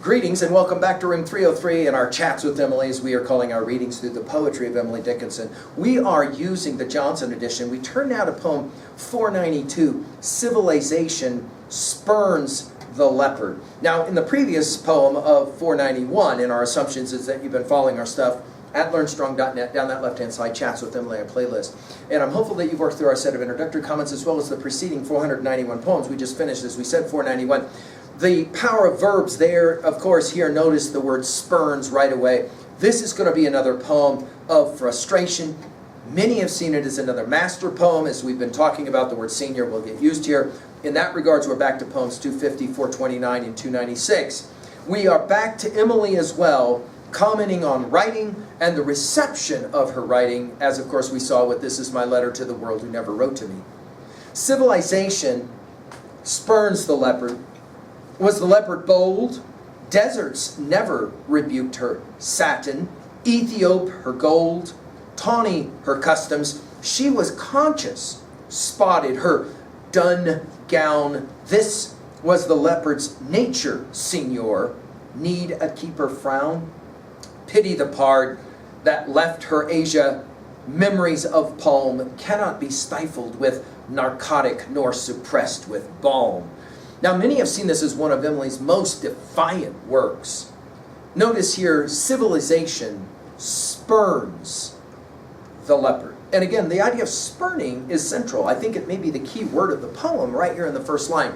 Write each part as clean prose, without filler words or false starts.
Greetings and welcome back to Room 303 and our chats with Emily, as we are calling our readings through the poetry of Emily Dickinson. We are using the Johnson edition. We turn now to poem 492, Civilization Spurns the Leopard. Now, in the previous poem of 491, and our assumptions is that you've been following our stuff at learnstrong.net, down that left-hand side, Chats with Emily, a playlist. And I'm hopeful that you've worked through our set of introductory comments as well as the preceding 491 poems. We just finished, as we said, 491. The power of verbs there, of course, here, notice the word spurns right away. This is going to be another poem of frustration. Many have seen it as another master poem. As we've been talking about, the word senior will get used here. In that regards, we're back to poems 250, 429, and 296. We are back to Emily as well, commenting on writing and the reception of her writing, as of course we saw with This Is My Letter to the World Who Never Wrote to Me. Civilization spurns the leopard. Was the leopard bold? Deserts never rebuked her satin, Ethiop her gold, tawny her customs. She was conscious, spotted her dun gown. This was the leopard's nature, Signor. Need a keeper frown? Pity the part that left her Asia. Memories of palm cannot be stifled with narcotic nor suppressed with balm. Now, many have seen this as one of Emily's most defiant works. Notice here, civilization spurns the leopard. And again, the idea of spurning is central. I think it may be the key word of the poem right here in the first line.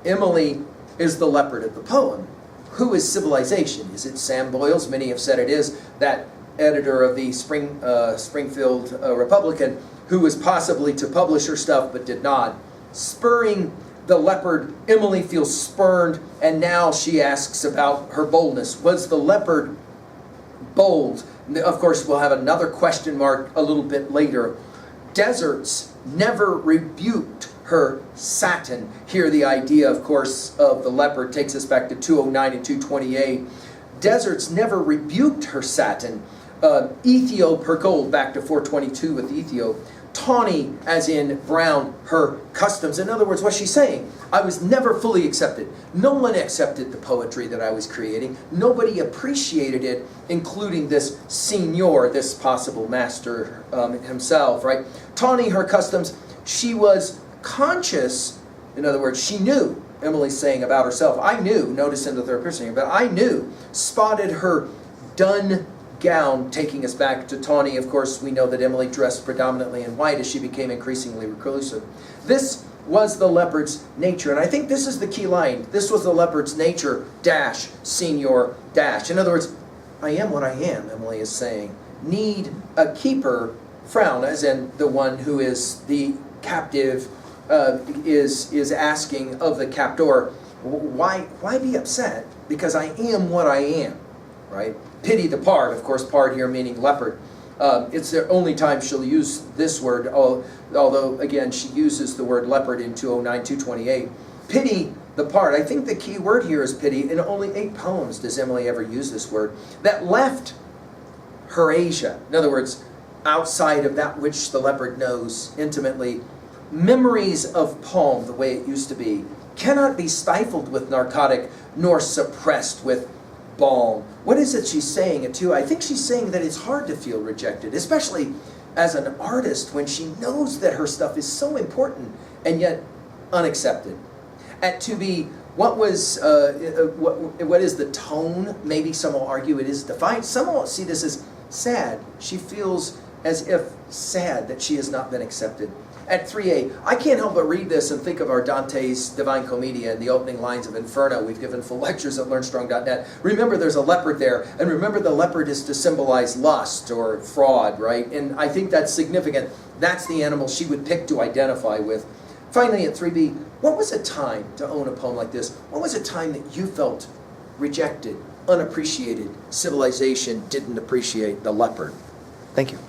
Emily is the leopard of the poem. Who is civilization? Is it Sam Boyles? Many have said it is, that editor of the Springfield Republican, who was possibly to publish her stuff but did not. Spurring the leopard, Emily feels spurned, and now she asks about her boldness. Was the leopard bold? Of course, we'll have another question mark a little bit later. Deserts never rebuked her satin. Here the idea, of course, of the leopard takes us back to 209 and 228. Deserts never rebuked her satin. Ethiop her gold, back to 422 with Ethiop. Tawny, as in brown, her customs. In other words, what's she saying? I was never fully accepted. No one accepted the poetry that I was creating. Nobody appreciated it, including this Signor, this possible master himself, right? Tawny, her customs. She was conscious. In other words, she knew. Emily's saying about herself, I knew. Notice in the third person here, but I knew. Spotted her dun gown, taking us back to tawny. Of course, we know that Emily dressed predominantly in white as she became increasingly reclusive. This was the leopard's nature, and I think this is the key line. This was the leopard's nature, dash, Signor, dash. In other words, I am what I am, Emily is saying. Need a keeper, frown, as in the one who is the captive, is asking of the captor, why be upset? Because I am what I am, right? Pity the part, of course, part here meaning leopard. It's the only time she'll use this word, although, again, she uses the word leopard in 209, 228. Pity the part. I think the key word here is pity. In only 8 poems does Emily ever use this word. That left her Asia. In other words, outside of that which the leopard knows intimately. Memories of palm, the way it used to be, cannot be stifled with narcotic nor suppressed with balm. What is it she's saying it to? I think she's saying that it's hard to feel rejected, especially as an artist when she knows that her stuff is so important and yet unaccepted. At to be, what is the tone? Maybe some will argue it is defiant. Some will see this as sad. She feels as if sad that she has not been accepted. At 3a, I can't help but read this and think of our Dante's Divine Commedia and the opening lines of Inferno. We've given full lectures at learnstrong.net. Remember, there's a leopard there, and remember the leopard is to symbolize lust or fraud, right? And I think that's significant. That's the animal she would pick to identify with. Finally, at 3b, what was a time to own a poem like this? What was a time that you felt rejected, unappreciated? Civilization didn't appreciate the leopard. Thank you.